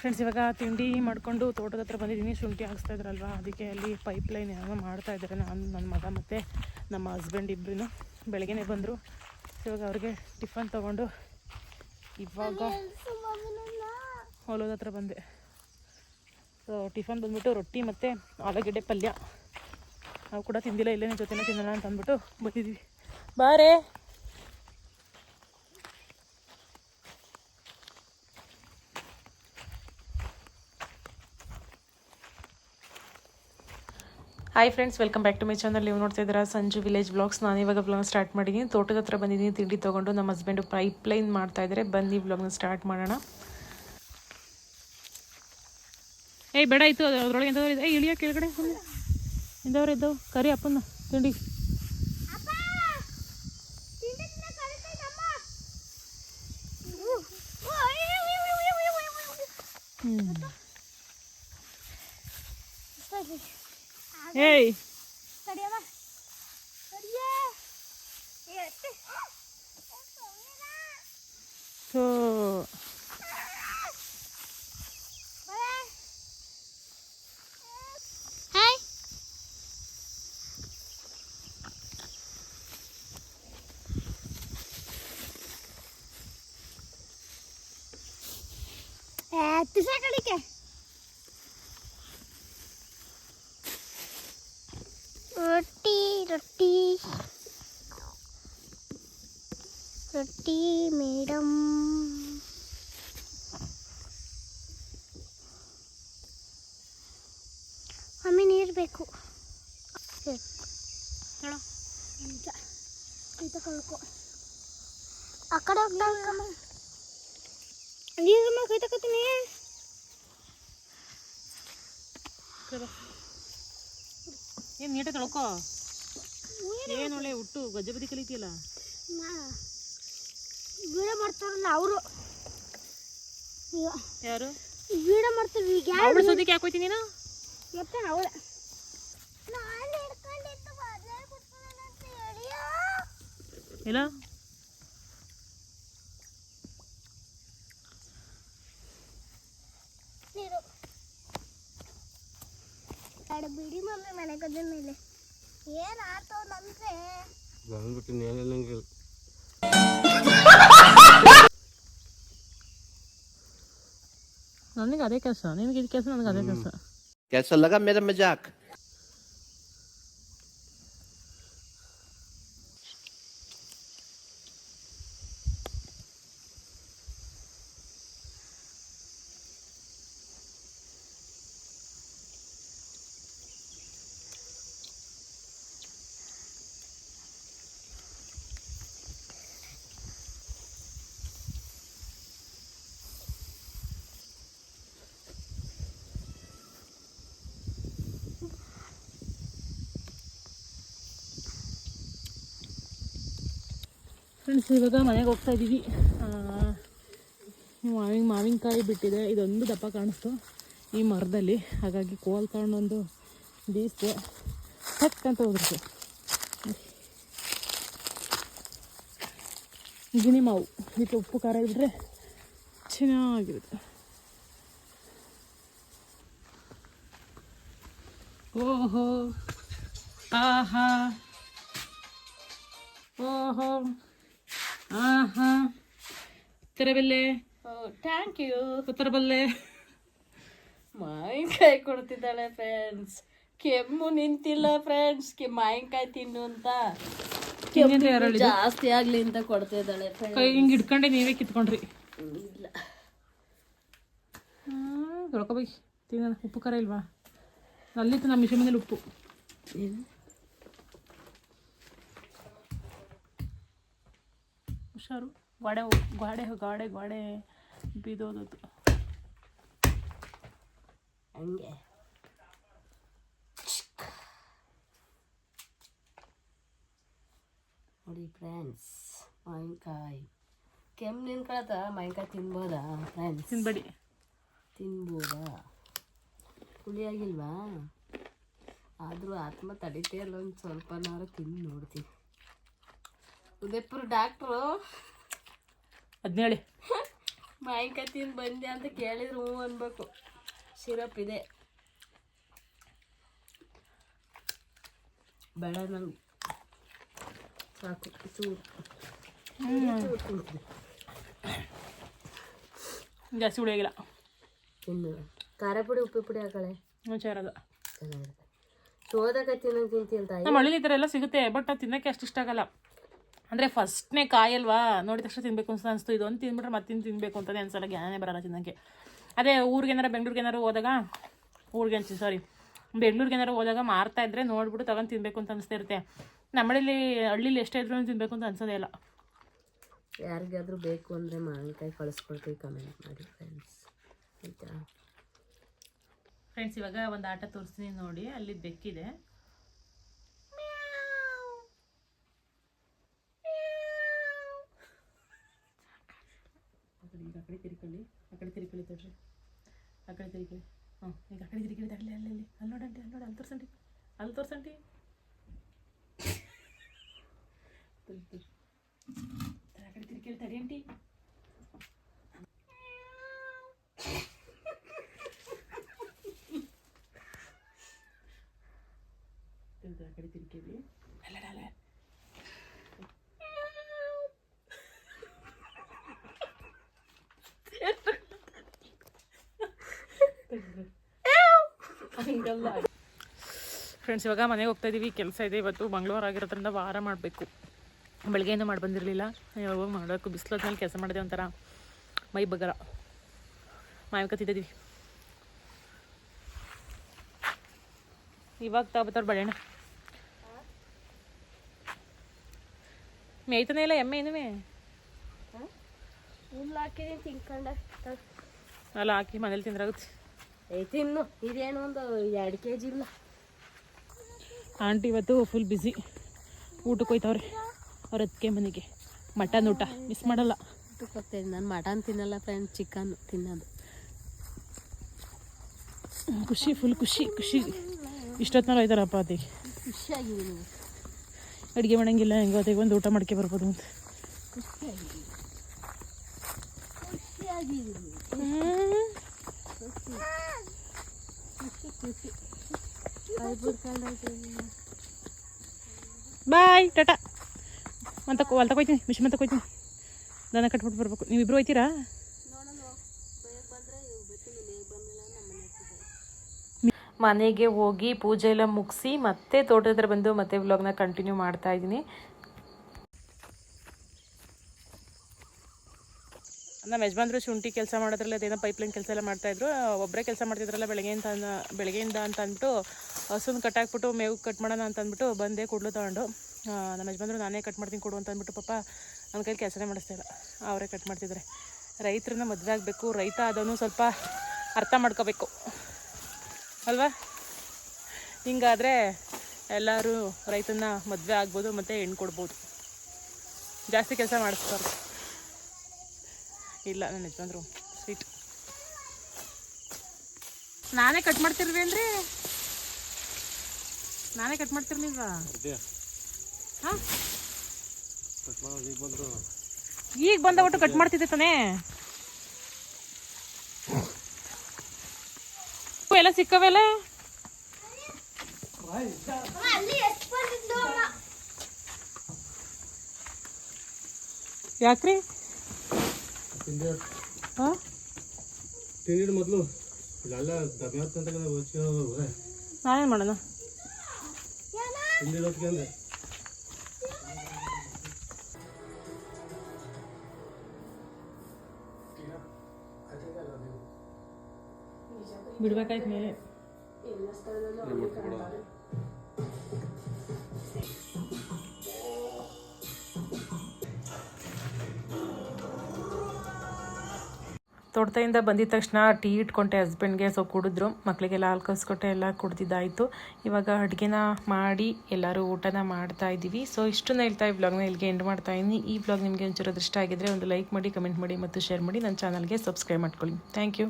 Friends, ಇವಾಗ ತಿಂಡಿ ಮಾಡಿಕೊಂಡು ತೋಟದ ಹತ್ರ ಬಂದಿದ್ದೀನಿ. ಶುಂಠಿ ಹಾಕ್ಸ್ತಾ ಇದ್ರಲ್ವ, ಅದಕ್ಕೆ ಅಲ್ಲಿ ಪೈಪ್ಲೈನ್ ಏನೋ ಮಾಡ್ತಾ ಇದ್ದಾರೆ. ನಾನು, ನನ್ನ ಮಗ ಮತ್ತು ನಮ್ಮ ಹಸ್ಬೆಂಡ್ ಇಬ್ಬರೂ ಬೆಳಗ್ಗೆನೇ ಬಂದರು. ಇವಾಗ ಅವ್ರಿಗೆ ಟಿಫನ್ ತೊಗೊಂಡು ಇವಾಗ ಹೊಲದ ಹತ್ರ ಬಂದೆ. ಸೊ ಟಿಫನ್ ಬಂದ್ಬಿಟ್ಟು ರೊಟ್ಟಿ ಮತ್ತು ಆಲೂಗಡ್ಡೆ ಪಲ್ಯ. ನಾವು ಕೂಡ ತಿಂದಿಲ್ಲ, ಇಲ್ಲೇ ಜೊತೆನೇ ತಿನ್ನೋಣ ಅಂತ ಅಂದ್ಬಿಟ್ಟು ಬಂದಿದ್ವಿ. ಬಾರೇ. Hi friends, welcome back to my channel. ನೀವು ನೋಡ್ತಾ ಇದ್ದೀರಾ ಸಂಜು ವಿಲೇಜ್ ಬ್ಲಾಗ್ಸ್. ನಾನು ಇವಾಗ ಬ್ಲಾಗ್ ಸ್ಟಾರ್ಟ್ ಮಾಡಿದ್ದೀನಿ. ತೋಟದ ಹತ್ರ ಬಂದಿದ್ದೀನಿ ತಿಂಡಿ ತೊಗೊಂಡು. ನಮ್ಮ ಹಸ್ಬೆಂಡು ಪೈಪ್ಲೈನ್ ಮಾಡ್ತಾ ಇದ್ದಾರೆ. ಬನ್ನಿ ಬ್ಲಾಗ್ನ ಸ್ಟಾರ್ಟ್ ಮಾಡೋಣ. ಏಯ್ ಬೇಡ ಇತ್ತು ಅದ್ರೊಳಗೆ ಎಂಥವ್ರು ಇದೆ. ಇಳಿಯೋ ಕೆಳಗಡೆ ಎಂಥವ್ರು ಇದ್ದವು. ಕರಿ ಅಪ್ಪನ ತಿಂಡಿ. ಏಯ್ ಸೊ ರೊಟ್ಟಿ ರೊಟ್ಟಿ ರೊಟ್ಟಿ ಮೇಡಮ್. ಮಮ್ಮಿ ನೀರು ಬೇಕು. ಕೈತಕೊಳ್ಕೊ ಆ ಕಡೆ ಹೋಗ್ಲಮ್ಮ. ನೀರಮ್ಮ ಕೈ ತಕೋತೀನಿ. ಏನು ನೀಟಾಗಿ ತೊಳ್ಕೊ. ಏನು ಒಳ್ಳೆ ಹುಟ್ಟು ಗಜ್ಜೆ ಬದಿ ಕಲಿತೀಯಲ್ಲ. ವೀಡಿಯೋ ಮಾಡ್ತಾರಲ್ಲ ಅವರು. ಯಾರು ವೀಡಿಯೋ ಮಾಡ್ತೀವಿ. ಅವಳು ಸದ್ಯಕ್ಕೆ ಯಾಕೆ ಹೋಯ್ತೀನಿ ನೀನು? ಮತ್ತೆ ಅವಳ ಇಲ್ಲ ನೀರು ಬಿಡಿ ಮಮ್ಮಿ. ಮನೆ ಗದ್ದೆ ಮೇಲೆ ಏನು ಆಡ್ತಾವಂದ್ರೆ ಬಂದ್ಬಿಟ್ಟು ನೇನಂಗೆ ನನಗೆ ಅದೇ ಕೆಲಸ, ನಿನಗೆ ಇದು ಕೆಲಸ, ನನಗೆ ಅದೇ ಕೆಲಸ. कैसा लगा मेरा मजाक? ಫ್ರೆಂಡ್ಸ್, ಇವಾಗ ಮನೆಗೆ ಹೋಗ್ತಾ ಇದ್ದೀವಿ. ಮಾವಿನಕಾಯಿ ಬಿಟ್ಟಿದೆ. ಇದೊಂದು ದಪ್ಪ ಕಾಣಿಸ್ತು ಈ ಮರದಲ್ಲಿ. ಹಾಗಾಗಿ ಕೋಲ್ ತಗೊಂಡೊಂದು ಬೀಸ್ತೆ ಸಟ್ ಅಂತ ಹೋದ್ರದು. ಗಿಣಿ ಮಾವು ಇದಕ್ಕೆ ಉಪ್ಪು ಖಾರ ಇದ್ಬಿಟ್ರೆ ಚೆನ್ನಾಗಿರುತ್ತೆ. ಓಹೋ ಆಹಾ ಓಹೋ ಆಹಾ. ಉತ್ತರಬಲ್ಲೆ. Thank you. ಉತ್ತರಬಲ್ಲೆ. ಮಾವಿನಕಾಯಿ ಕೊಡ್ತಿದ್ದಾಳೆ ಫ್ರೆಂಡ್ಸ್. ಕೆಮ್ಮು ನಿಂತಿಲ್ಲ ಫ್ರೆಂಡ್ಸ್. ಮಾವಿನಕಾಯಿ ತಿನ್ನು ಅಂತ. ಕೆಮ್ಮು ಜಾಸ್ತಿ ಆಗ್ಲಿ ಅಂತ ಕೊಡ್ತಿದ್ದಾಳೆ ಫ್ರೆಂಡ್ಸ್. ಕೈ ಹಿಂಗೆ ಇಟ್ಕೊಂಡೆ ನೀವೇ ಕಿತ್ಕೊಂಡ್ರಿ. ಇಲ್ಲ ತೊಳ್ಕೊಬೈ ತಿನ್ನೋಣ. ಉಪ್ಪು ಖಾರ ಇಲ್ವಾ? ಅಲ್ಲಿತ್ತು ನಮ್ಮ ಮಿಷನ್ ಮೇಲೆ ಉಪ್ಪು. ಹುಷಾರು. ಗಾಡೆ ಗಾಡೆ ಗಾಡೆ ಗಾಡೆ ಬಿದೋದದ್ದು ಹಂಗೆ. ನೋಡಿ ಫ್ರೆಂಡ್ಸ್, ಮಾವಿನಕಾಯಿ ಕೆಮ್ಮು ನಿನ್ಕೊಳತ್ತ. ಮಾವಿನಕಾಯಿ ತಿನ್ಬೋದಾ ಫ್ರೆಂಡ್ಸ್? ತಿನ್ಬೇಡಿ. ತಿನ್ಬೋದಾ? ಹುಳಿಯಾಗಿಲ್ವಾ? ಆದರೂ ಆತ್ಮ ತಡಿತೇ ಅಲ್ಲ. ಒಂದು ಸ್ವಲ್ಪನಾರು ತಿಂದು ನೋಡ್ತೀನಿ. ಉದಯಪುರ ಡಾಕ್ಟ್ರು 17 ಮಾವಿನಕಾಯಿ ತಿಂದು ಬಂದೆ ಅಂತ ಕೇಳಿದ್ರು ಹ್ಞೂ ಅನ್ಬೇಕು. ಸಿರಪ್ ಇದೆ ಬೇಡ ನಂಗೆ ಸಾಕು ಚೂರು ಜಾಸ್ತಿ ಉಳಿಯಾಗಿಲ್ಲ. ಇನ್ನು ಖಾರ ಪುಡಿ ಉಪ್ಪು ಪುಡಿ ಹಾಕಳೆ ಹುಷಾರದ ಚೆನ್ನಾಗಿರುತ್ತೆ. ಸೋದಾಕಾಯಿ ತಿನ್ನಂಗೆ ತಿಂತಿಲ್ಲ ತಾಯಿ. ನಮ್ಮ ಹಳ್ಳಿಲಿ ಈ ಥರ ಎಲ್ಲ ಸಿಗುತ್ತೆ, ಬಟ್ ಅದು ತಿನ್ನೋಕ್ಕೆ ಅಷ್ಟು ಇಷ್ಟ ಆಗಲ್ಲ. ಅಂದರೆ ಫಸ್ಟ್ನೇ ಕಾಯಲ್ವಾ, ನೋಡಿದ ತಕ್ಷಣ ತಿನ್ನಬೇಕು ಅಂತ ಅನಿಸ್ತು. ಇದೊಂದು ತಿಂದ್ಬಿಟ್ರೆ ಮತ್ತಿನ್ನು ತಿನ್ನಬೇಕು ಅಂತಲೇ ಅನ್ಸಲ್ಲ, ಜ್ಞಾನನೇ ಬರಲ್ಲ ತಿನ್ನೋಕ್ಕೆ. ಅದೇ ಊರಿಗೇನಾರು ಬೆಂಗ್ಳೂರಿಗೇನಾರು ಹೋದಾಗ ಬೆಂಗ್ಳೂರಿಗೇನಾರು ಹೋದಾಗ ಮಾರ್ತಾಯಿದ್ರೆ ನೋಡ್ಬಿಟ್ಟು ತಗೊಂಡು ತಿನ್ನಬೇಕು ಅಂತ ಅನಿಸ್ತಾ ಇರುತ್ತೆ. ನಮ್ಮ ಹಳ್ಳಿಲಿ ಎಷ್ಟೇ ಇದ್ರೂ ತಿನ್ನಬೇಕು ಅಂತ ಅನ್ಸೋದೇ ಇಲ್ಲ. ಯಾರಿಗಾದ್ರೂ ಬೇಕು ಅಂದರೆ ಮಾವಿನಕಾಯಿ ಕಳಿಸ್ಕೊಡ್ತೀವಿ, ಕಮೆಂಟ್ ಮಾಡಿ ಫ್ರೆಂಡ್ಸ್ ಆಯಿತಾ. ಫ್ರೆಂಡ್ಸ್ ಇವಾಗ ಒಂದು ಆಟ ತೋರಿಸ್ತೀನಿ ನೋಡಿ. ಅಲ್ಲಿ ಬೆಕ್ಕಿದೆ, ಈಗ ಆ ಕಡೆ ತಿರ್ಕೊಳ್ಳಿ ತಡ್ರಿ, ಆ ಕಡೆ ತಿರ್ಕೊಳ್ಳಿ. ಹಾಂ ಈಗ ಆ ಕಡೆ ತಿರ್ಕೊಳ್ಳಿ ತಗಲಿ, ಅಲ್ಲಿ ನೋಡಂಟಿ, ಅಲ್ಲಿ ತೋರ್ಸಂಟಿ ಆ ಕಡೆ ತಿರ್ಕೊಳ್ಳಿ ತಡಿ ಆಂಟಿ. ಆ ಕಡೆ ತಿರ್ಕೊಳ್ಳಿ ಅಲ್ಲ ಫ್ರೆಂಡ್ಸ್ ಇವಾಗ ಮನೆಗೆ ಹೋಗ್ತಾ ಇದ್ದೀವಿ. ಕೆಲಸ ಇದೆ ಇವತ್ತು, ಮಂಗಳವಾರ ಆಗಿರೋದ್ರಿಂದ ವಾರ ಮಾಡಬೇಕು. ಬೆಳಗ್ಗೆಯಿಂದ ಮಾಡಿ ಬಂದಿರಲಿಲ್ಲ, ಯಾವಾಗ ಮಾಡಬೇಕು. ಬಿಸಿಲಾದ್ಮೇಲೆ ಕೆಲಸ ಮಾಡಿದೆ, ಒಂಥರ ಮೈ ಬಗರ. ಮಾವಿನಕಾಯಿ ತಿಂತಿದ್ದೀವಿ ಇವಾಗ. ತಗೋತಾರೆ ಬಳೆಣ್ಣ ಮೇಯ್ತಾನೆ ಇಲ್ಲ ಎಮ್ಮೆ ಇನ್ನುವೇ. ಹುಲ್ಲು ಹಾಕಿದೀನಿ ತಿನ್ಕೊಂಡ ಅಲ್ಲ ಹಾಕಿ ಮನೇಲಿ ತಿಂದ್ರಾಗುತ್ತೆ. ತಿನ್ನು, ಇದೇನು ಒಂದು 2 kg ಇಲ್ಲ. ಆಂಟಿ ಇವತ್ತು ಫುಲ್ ಬ್ಯುಸಿ, ಊಟಕ್ಕೆ ಹೋಯ್ತವ್ರೆ ಅವ್ರ ಅದಕ್ಕೆ ಮನೆಗೆ. ಮಟನ್ ಊಟ ಮಿಸ್ ಮಾಡಲ್ಲ. ಊಟಕ್ಕೆ ಹೋಗ್ತಾಯಿದ್ದೀನಿ ನಾನು. ಮಟನ್ ತಿನ್ನಲ್ಲ ಫ್ರೆಂಡ್, ಚಿಕನ್ ತಿನ್ನೋದು. ಖುಷಿ, ಫುಲ್ ಖುಷಿ. ಇಷ್ಟೊತ್ತಿನಾಗ ಹೋಯ್ತಾರಪ್ಪ ಅದಕ್ಕೆ. ಖುಷಿಯಾಗಿದ್ದೀನಿ, ಅಡುಗೆ ಮಾಡೋಂಗಿಲ್ಲ, ಹೆಂಗೋ ಅದಕ್ಕೆ ಬಂದು ಊಟ ಮಾಡ್ಕೆ ಬರ್ಬೋದು ಅಂತ. ಖುಷಿಯಾಗಿದ್ದೀನಿ. ಬಾಯ್ ಟಾಟಾ. ಹೊಲ್ ತಗೋಯ್ತೀನಿ, ಮಿಷನ್ ತಗೋಯ್ತೀನಿ. ದನ ಕಟ್ಬಿಟ್ಟು ಬರ್ಬೇಕು. ನೀವಿಬ್ರು ಹೋಯ್ತೀರಾ? ಮನೆಗೆ ಹೋಗಿ ಪೂಜೆ ಎಲ್ಲ ಮುಗಿಸಿ ಮತ್ತೆ ತೋಟದ ಹತ್ರ ಬಂದು ಮತ್ತೆ ವ್ಲಾಗ್ನ ಕಂಟಿನ್ಯೂ ಮಾಡ್ತಾ ಇದ್ದೀನಿ. ನಮ್ಮ ಯಜಮಾನ್ರು ಶುಂಠಿ ಕೆಲಸ ಮಾಡೋದ್ರಲ್ಲಿ ಅದೇನೋ ಪೈಪ್ಲೈನ್ ಕೆಲಸ ಎಲ್ಲ ಮಾಡ್ತಾಯಿದ್ರು. ಒಬ್ಬರೇ ಕೆಲಸ ಮಾಡ್ತಿದ್ರಲ್ಲ ಬೆಳಗ್ಗೆಯಿಂದ ಅಂತ ಅಂದ್ಬಿಟ್ಟು ಹಸುನ ಕಟ್ಟಾಕ್ಬಿಟ್ಟು ಮೇವು ಕಟ್ ಮಾಡೋಣ ಅಂತ ಅಂದ್ಬಿಟ್ಟು ಬಂದೆ ಕೂಡಲು ತೊಗೊಂಡು. ನಮ್ಮ ಯಜಮಾನ್ರು ನಾನೇ ಕಟ್ ಮಾಡ್ತೀನಿ ಕೊಡು ಅಂತ ಅಂದ್ಬಿಟ್ಟು ಪಾಪ ನನ್ನ ಕೈಲಿ ಕೆಲಸನೇ ಮಾಡಿಸ್ತಾಯಿಲ್ಲ, ಅವರೇ ಕಟ್ ಮಾಡ್ತಿದ್ದಾರೆ. ರೈತರನ್ನ ಮದುವೆ ಆಗಬೇಕು, ರೈತ ಅದನ್ನು ಸ್ವಲ್ಪ ಅರ್ಥ ಮಾಡ್ಕೋಬೇಕು ಅಲ್ವಾ. ಹಿಂಗಾದರೆ ಎಲ್ಲರೂ ರೈತನ ಮದುವೆ ಆಗ್ಬೋದು ಮತ್ತು ಹೆಣ್ಣು ಕೊಡ್ಬೋದು. ಜಾಸ್ತಿ ಕೆಲಸ ಮಾಡಿಸ್ತಾರೆ. ಇಲ್ಲ ನನ್ನ ಯಜಮಾನ್ರು ಸ್ವೀಟ್. ನಾನೇ ಕಟ್ ಮಾಡ್ತಿರ್ವೇನ್ರಿ? ನಾನೇ ಕಟ್ ಮಾಡ್ತಿರ್ಲಿಲ್ವಾ? ಹಾಂ ಈಗ ಬಂದ ಒಟ್ಟು ಕಟ್ ಮಾಡ್ತಿದ್ದೆ ತಾನೇ. ಎಲ್ಲ ಸಿಕ್ಕವೆಲ್ಲ ಯಾಕ್ರಿ? ಮೊದಲು ನಾನೇನು ಮಾಡೋಣ? ಬಿಡ್ಬೇಕಾಯ್ತು ಮೇಲೆ. ತೋಟದಿಂದ ಬಂದಿದ ತಕ್ಷಣ ಟೀ ಇಟ್ಕೊಂಡೆ ಹಸ್ಬೆಂಡ್ಗೆ. ಸೊ ಕುಡಿದ್ರು, ಮಕ್ಕಳಿಗೆಲ್ಲ ಹಾಲು ಕಸ್ಕೊಟ್ಟೆ, ಎಲ್ಲ ಕುಡ್ದಿದ್ದಾಯಿತು. ಇವಾಗ ಅಡುಗೆನ ಮಾಡಿ ಎಲ್ಲರೂ ಊಟನ ಮಾಡ್ತಾ ಇದ್ದೀವಿ. ಸೊ ಇಷ್ಟನ್ನು ಹೇಳ್ತಾ ಈ ವ್ಲಾಗ್ನ ಇಲ್ಲಿಗೆ ಎಂಡ್ ಮಾಡ್ತಾ ಇದ್ದೀನಿ. ಈ ವ್ಲಾಗ್ ನಿಮಗೆ ಒಂಚೂರು ಇಷ್ಟ ಆಗಿದ್ರೆ ಒಂದು ಲೈಕ್ ಮಾಡಿ, ಕಮೆಂಟ್ ಮಾಡಿ ಮತ್ತು ಶೇರ್ ಮಾಡಿ. ನನ್ನ ಚಾನಲ್ಗೆ ಸಬ್ಸ್ಕ್ರೈಬ್ ಮಾಡ್ಕೊಳ್ಳಿ. Thank you.